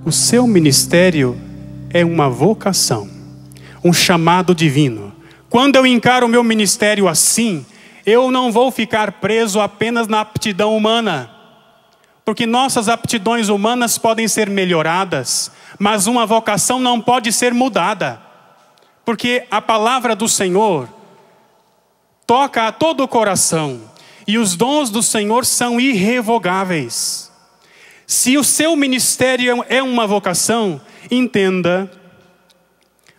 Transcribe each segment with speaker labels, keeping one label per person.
Speaker 1: O seu ministério é uma vocação, um chamado divino. Quando eu encaro o meu ministério assim, eu não vou ficar preso apenas na aptidão humana. Porque nossas aptidões humanas podem ser melhoradas, mas uma vocação não pode ser mudada. Porque a palavra do Senhor toca a todo o coração. E os dons do Senhor são irrevogáveis. Se o seu ministério é uma vocação, entenda,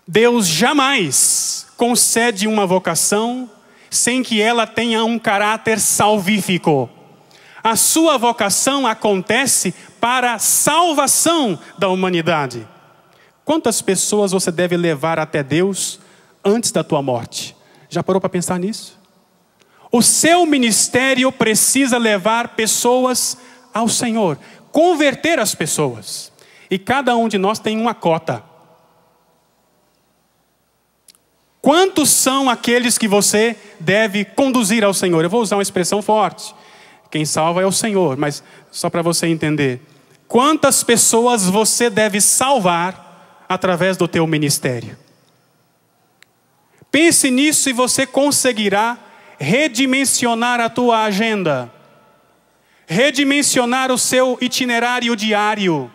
Speaker 1: Deus jamais concede uma vocação sem que ela tenha um caráter salvífico. A sua vocação acontece para a salvação da humanidade. Quantas pessoas você deve levar até Deus antes da tua morte? Já parou para pensar nisso? O seu ministério precisa levar pessoas ao Senhor, converter as pessoas. E cada um de nós tem uma cota. Quantos são aqueles que você deve conduzir ao Senhor? Eu vou usar uma expressão forte. Quem salva é o Senhor, mas só para você entender. Quantas pessoas você deve salvar através do teu ministério? Pense nisso e você conseguirá redimensionar a tua agenda. Redimensionar o seu itinerário diário.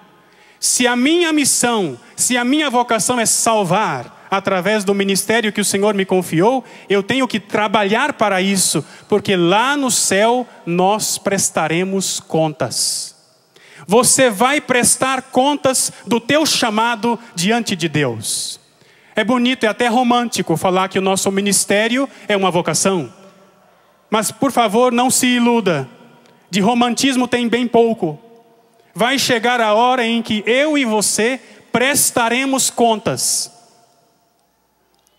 Speaker 1: Se a minha missão, se a minha vocação é salvar através do ministério que o Senhor me confiou, eu tenho que trabalhar para isso, porque lá no céu nós prestaremos contas. Você vai prestar contas do teu chamado diante de Deus. É bonito, é até romântico falar que o nosso ministério é uma vocação. Mas por favor, não se iluda. De romantismo tem bem pouco. Vai chegar a hora em que eu e você prestaremos contas.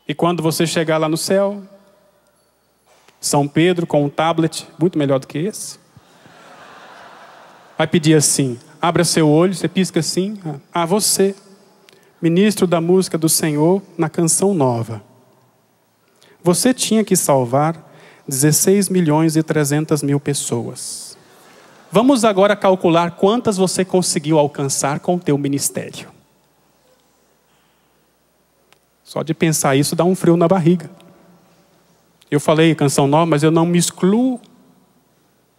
Speaker 1: E quando você chegar lá no céu, São Pedro com um tablet, muito melhor do que esse, vai pedir assim, abra seu olho, você pisca assim, você, ministro da música do Senhor na canção nova. Você tinha que salvar 16.300.000 pessoas. Vamos agora calcular quantas você conseguiu alcançar com o teu ministério. Só de pensar isso dá um frio na barriga. Eu falei canção nova, mas eu não me excluo.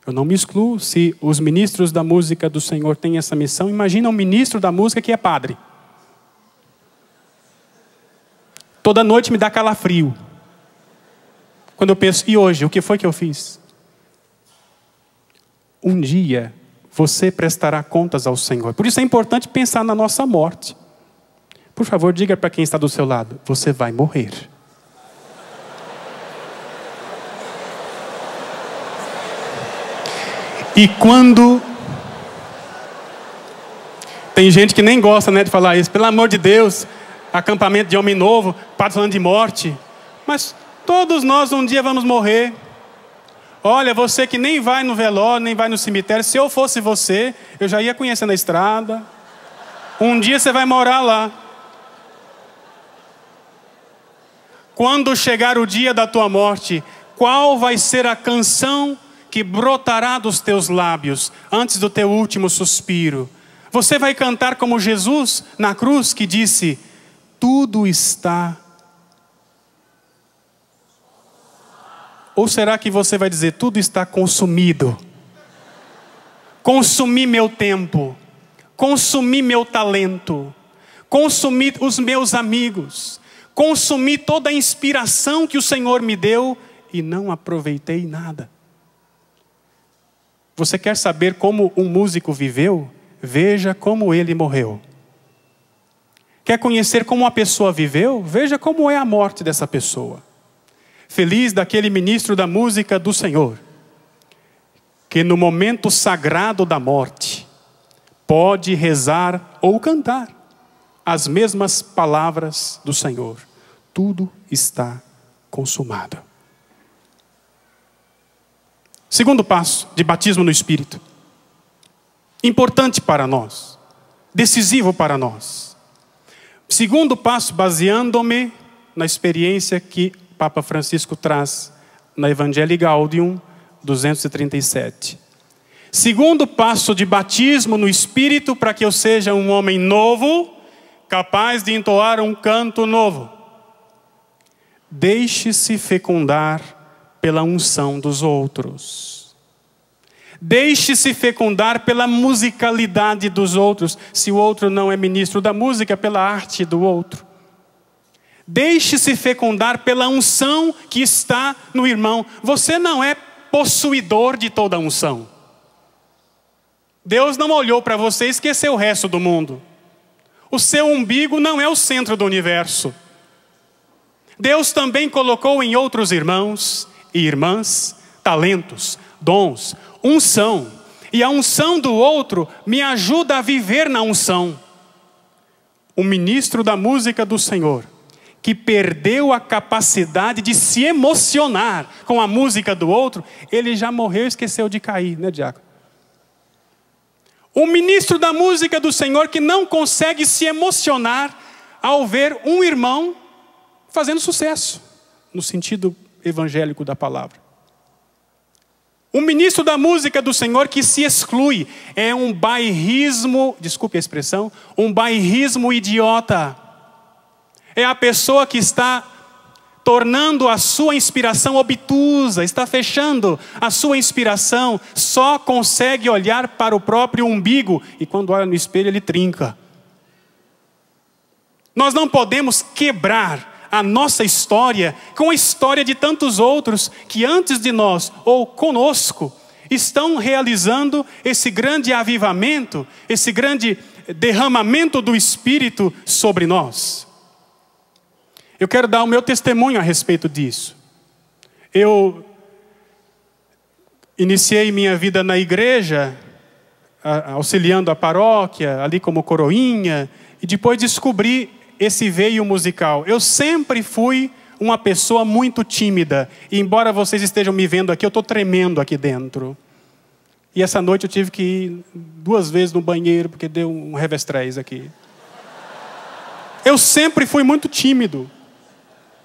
Speaker 1: Eu não me excluo. Se os ministros da música do Senhor têm essa missão, imagina um ministro da música que é padre. Toda noite me dá calafrio. Quando eu penso, e hoje, o que foi que eu fiz? Um dia, você prestará contas ao Senhor. Por isso é importante pensar na nossa morte. Por favor, diga para quem está do seu lado, você vai morrer. E quando... Tem gente que nem gosta, de falar isso. Pelo amor de Deus, acampamento de homem novo, padre falando de morte. Mas todos nós um dia vamos morrer. Olha, você que nem vai no velório, nem vai no cemitério. Se eu fosse você, eu já ia conhecendo a estrada. Um dia você vai morar lá. Quando chegar o dia da tua morte, qual vai ser a canção que brotará dos teus lábios antes do teu último suspiro? Você vai cantar como Jesus na cruz que disse, tudo está. Ou será que você vai dizer, tudo está consumido? Consumi meu tempo, consumi meu talento, consumi os meus amigos, consumi toda a inspiração que o Senhor me deu e não aproveitei nada. Você quer saber como um músico viveu? Veja como ele morreu. Quer conhecer como uma pessoa viveu? Veja como é a morte dessa pessoa. Feliz daquele ministro da música do Senhor, que no momento sagrado da morte, pode rezar ou cantar as mesmas palavras do Senhor. Tudo está consumado. Segundo passo de batismo no Espírito. Importante para nós. Decisivo para nós. Segundo passo, baseando-me na experiência que Papa Francisco traz na Evangelii Gaudium 237. Segundo passo de batismo no Espírito, para que eu seja um homem novo, capaz de entoar um canto novo. Deixe-se fecundar pela unção dos outros. Deixe-se fecundar pela musicalidade dos outros. Se o outro não é ministro da música, pela arte do outro. Deixe-se fecundar pela unção que está no irmão. Você não é possuidor de toda a unção. Deus não olhou para você e esqueceu o resto do mundo. O seu umbigo não é o centro do universo. Deus também colocou em outros irmãos e irmãs talentos, dons, unção. E a unção do outro me ajuda a viver na unção. O ministro da música do Senhor, que perdeu a capacidade de se emocionar com a música do outro, ele já morreu e esqueceu de cair, né, diácono? O ministro da música do Senhor que não consegue se emocionar ao ver um irmão fazendo sucesso, no sentido evangélico da palavra. O ministro da música do Senhor que se exclui, é um bairrismo, desculpe a expressão, um bairrismo idiota. É a pessoa que está tornando a sua inspiração obtusa, está fechando a sua inspiração, só consegue olhar para o próprio umbigo, e quando olha no espelho ele trinca. Nós não podemos quebrar a nossa história com a história de tantos outros que antes de nós, ou conosco, estão realizando esse grande avivamento, esse grande derramamento do Espírito sobre nós. Eu quero dar o meu testemunho a respeito disso. Eu iniciei minha vida na igreja, auxiliando a paróquia, ali como coroinha, e depois descobri esse veio musical. Eu sempre fui uma pessoa muito tímida, e embora vocês estejam me vendo aqui, eu estou tremendo aqui dentro. E essa noite eu tive que ir 2 vezes no banheiro, porque deu um revestrez aqui. Eu sempre fui muito tímido.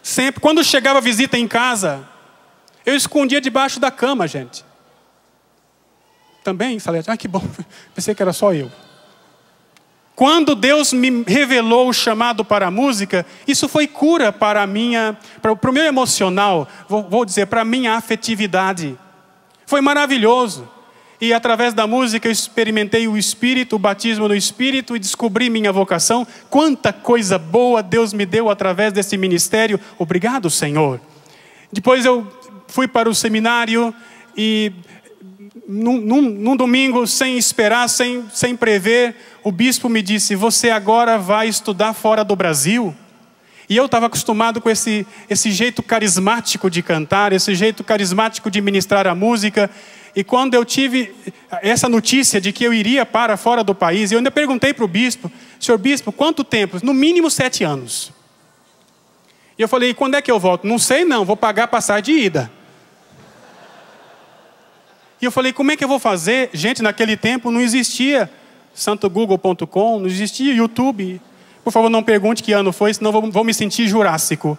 Speaker 1: Sempre. Quando chegava visita em casa, eu escondia debaixo da cama, gente. Também, falei, que bom, pensei que era só eu. Quando Deus me revelou o chamado para a música, isso foi cura para o meu emocional, vou dizer, para a minha afetividade. Foi maravilhoso. E através da música eu experimentei o Espírito, o batismo no Espírito, e descobri minha vocação. Quanta coisa boa Deus me deu através desse ministério. Obrigado, Senhor. Depois eu fui para o seminário e num domingo, sem esperar, sem prever, o bispo me disse, você agora vai estudar fora do Brasil? E eu estava acostumado com esse jeito carismático de cantar, esse jeito carismático de ministrar a música. E quando eu tive essa notícia de que eu iria para fora do país, eu ainda perguntei para o bispo, senhor bispo, quanto tempo? No mínimo 7 anos. E eu falei, quando é que eu volto? Não sei não, vou pagar a passagem de ida. E eu falei, como é que eu vou fazer? Gente, naquele tempo não existia santogoogle.com, não existia YouTube. Por favor, não pergunte que ano foi, senão vou me sentir jurássico.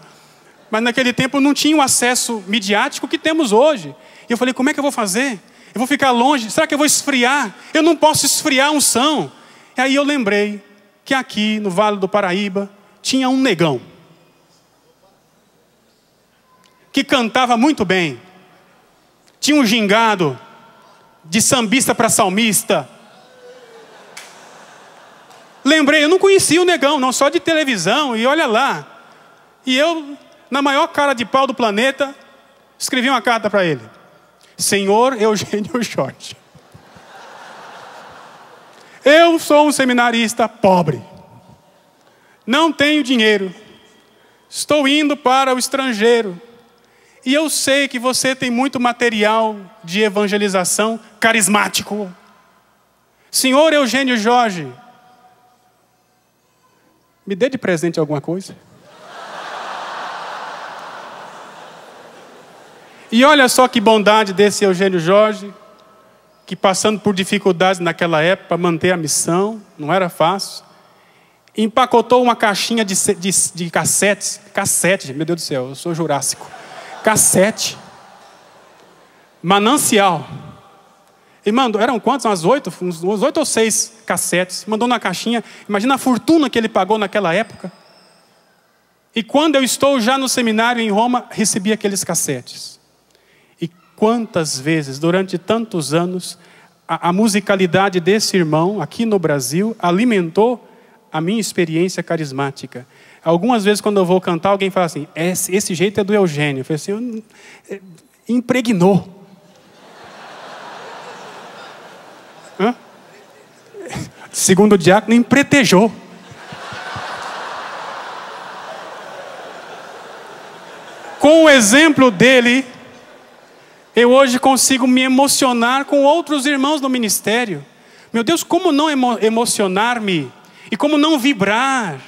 Speaker 1: Mas naquele tempo não tinha o acesso midiático que temos hoje. E eu falei, como é que eu vou fazer? Eu vou ficar longe? Será que eu vou esfriar? Eu não posso esfriar a unção. E aí eu lembrei que aqui no Vale do Paraíba tinha um negão que cantava muito bem. Tinha um gingado de sambista para salmista. Lembrei, eu não conhecia o negão, não, só de televisão, e olha lá. E eu, na maior cara de pau do planeta, escrevi uma carta para ele. Senhor Eugênio Jorge, eu sou um seminarista pobre, não tenho dinheiro, estou indo para o estrangeiro, e eu sei que você tem muito material de evangelização carismático. Senhor Eugênio Jorge, me dê de presente alguma coisa. E olha só que bondade desse Eugênio Jorge, que passando por dificuldades naquela época para manter a missão, não era fácil, empacotou uma caixinha de cassetes, meu Deus do céu, eu sou jurássico, cassete, Manancial, E mandou, eram quantos? Uns 8 ou 6 cassetes. Mandou na caixinha. Imagina a fortuna que ele pagou naquela época. E quando eu estou já no seminário em Roma, recebi aqueles cassetes. E quantas vezes, durante tantos anos, a musicalidade desse irmão, aqui no Brasil, alimentou a minha experiência carismática. Algumas vezes, quando eu vou cantar, alguém fala assim, esse jeito é do Eugênio. Eu falei assim, impregnou. Hã? Segundo o diácono, empretejou. Com o exemplo dele, eu hoje consigo me emocionar com outros irmãos no ministério. Meu Deus, como não emocionar-me e como não vibrar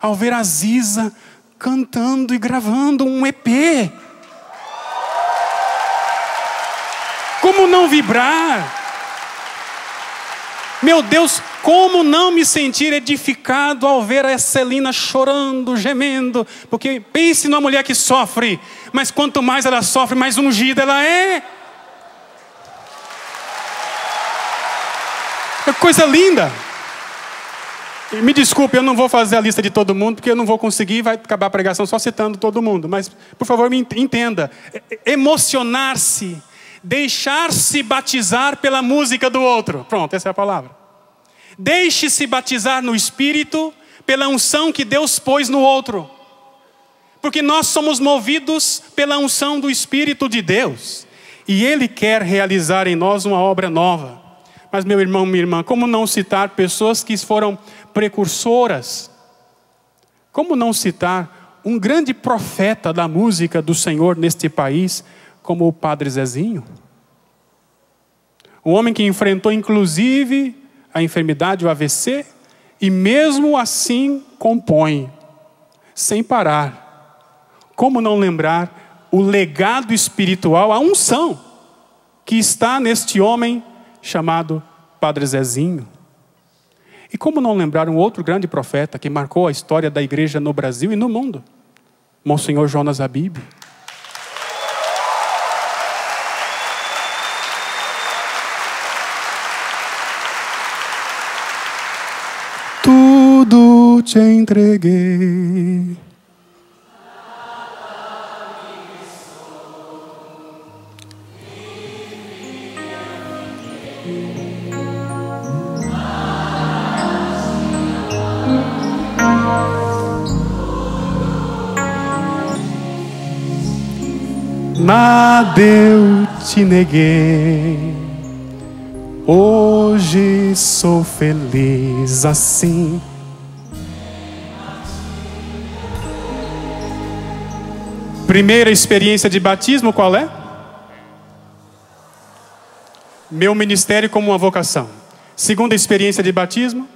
Speaker 1: ao ver a Ziza cantando e gravando um EP? Como não vibrar? Meu Deus, como não me sentir edificado ao ver a Celina chorando, gemendo? Porque pense numa mulher que sofre, mas quanto mais ela sofre, mais ungida ela é. É coisa linda. Me desculpe, eu não vou fazer a lista de todo mundo, porque eu não vou conseguir, vai acabar a pregação só citando todo mundo. Mas, por favor, me entenda. Emocionar-se. Deixar-se batizar pela música do outro. Pronto, essa é a palavra. Deixe-se batizar no Espírito pela unção que Deus pôs no outro. Porque nós somos movidos pela unção do Espírito de Deus. E Ele quer realizar em nós uma obra nova. Mas meu irmão, minha irmã, como não citar pessoas que foram precursoras? Como não citar um grande profeta da música do Senhor neste país, como o Padre Zezinho? Um homem que enfrentou inclusive a enfermidade, o AVC, e mesmo assim compõe, sem parar. Como não lembrar o legado espiritual, a unção que está neste homem chamado Padre Zezinho? E como não lembrar um outro grande profeta que marcou a história da igreja no Brasil e no mundo? Monsenhor Jonas Abib. Tudo te entreguei. Nada eu te neguei. Hoje sou feliz assim. Primeira experiência de batismo, qual é? Meu ministério como uma vocação. Segunda experiência de batismo,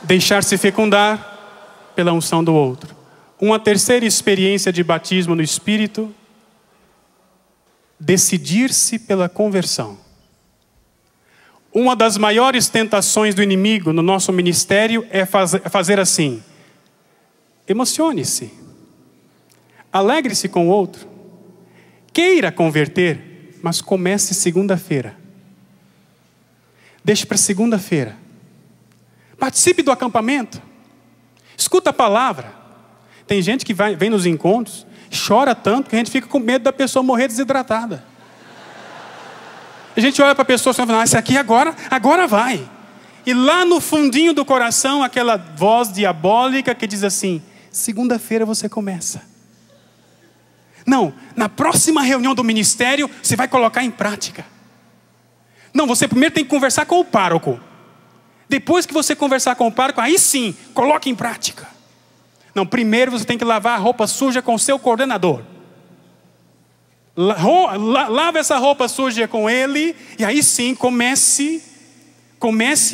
Speaker 1: deixar-se fecundar pela unção do outro. Uma terceira experiência de batismo no Espírito, decidir-se pela conversão. Uma das maiores tentações do inimigo no nosso ministério é fazer assim: emocione-se, alegre-se com o outro, queira converter, mas comece segunda-feira. Deixe para segunda-feira. Participe do acampamento. Escuta a palavra. Tem gente que vem nos encontros, chora tanto que a gente fica com medo da pessoa morrer desidratada. A gente olha para a pessoa e fala, esse aqui agora vai. E lá no fundinho do coração, aquela voz diabólica que diz assim, segunda-feira você começa. Não, na próxima reunião do ministério, você vai colocar em prática. Não, você primeiro tem que conversar com o pároco. Depois que você conversar com o pároco, aí sim, coloque em prática. Não, primeiro você tem que lavar a roupa suja com o seu coordenador. Lave essa roupa suja com ele, e aí sim, comece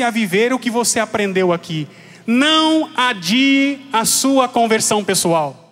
Speaker 1: a viver o que você aprendeu aqui. Não adie a sua conversão pessoal.